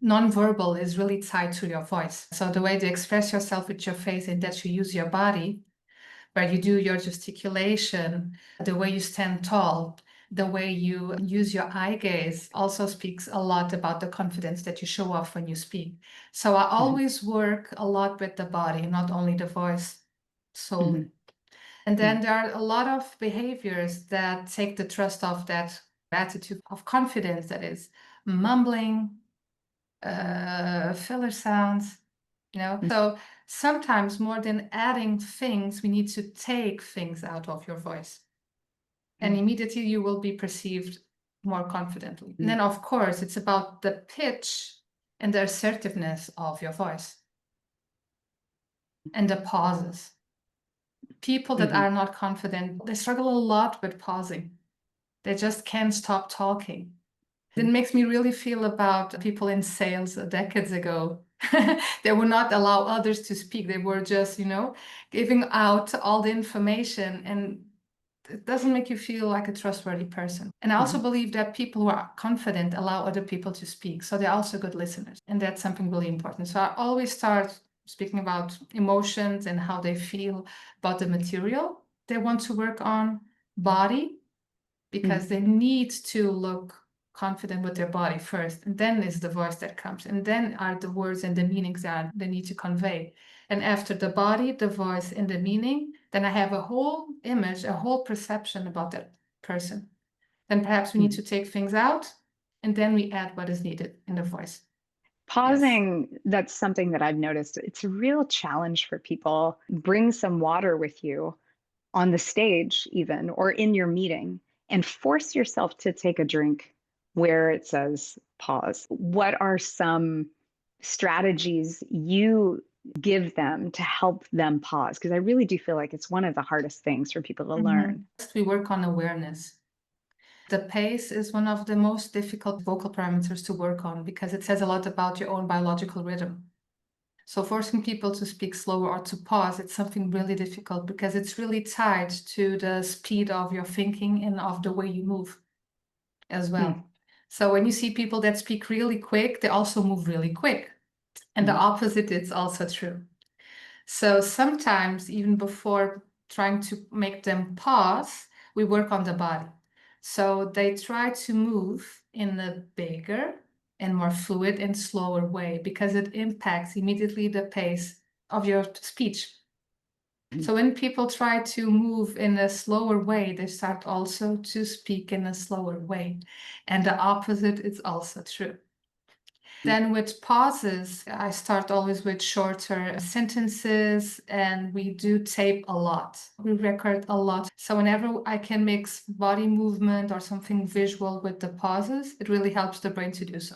nonverbal is really tied to your voice. So the way to express yourself with your face and that you use your body, where you do your gesticulation, the way you stand tall, the way you use your eye gaze also speaks a lot about the confidence that you show off when you speak. So I always work a lot with the body, not only the voice solely. And then there are a lot of behaviors that take the trust off that attitude of confidence, that is mumbling, filler sounds, So sometimes more than adding things, we need to take things out of your voice. And immediately you will be perceived more confidently. And then, of course, it's about the pitch and the assertiveness of your voice and the pauses. People that are not confident, they struggle a lot with pausing. They just can't stop talking. It makes me really feel about people in sales decades ago. They would not allow others to speak. They were just, giving out all the information, and it doesn't make you feel like a trustworthy person. And I also believe that people who are confident allow other people to speak. So they're also good listeners. And that's something really important. So I always start speaking about emotions and how they feel about the material they want to work on, body, because they need to look confident with their body first, and then is the voice that comes, and then are the words and the meanings that they need to convey. And after the body, the voice, and the meaning, then I have a whole image, a whole perception about that person. Then perhaps we need to take things out, and then we add what is needed in the voice. Pausing, that's something that I've noticed. It's a real challenge for people. Bring some water with you on the stage even, or in your meeting, and force yourself to take a drink where it says pause. What are some strategies you give them to help them pause? Because I really do feel like it's one of the hardest things for people to learn. We work on awareness. The pace is one of the most difficult vocal parameters to work on because it says a lot about your own biological rhythm. So forcing people to speak slower or to pause, it's something really difficult because it's really tied to the speed of your thinking and of the way you move as well. So when you see people that speak really quick, they also move really quick. And the opposite is also true. So sometimes even before trying to make them pause, we work on the body. So they try to move in a bigger and more fluid and slower way because it impacts immediately the pace of your speech. So when people try to move in a slower way, they start also to speak in a slower way. And the opposite is also true. Then with pauses, I start always with shorter sentences, and we do tape a lot. We record a lot. So whenever I can mix body movement or something visual with the pauses, it really helps the brain to do so.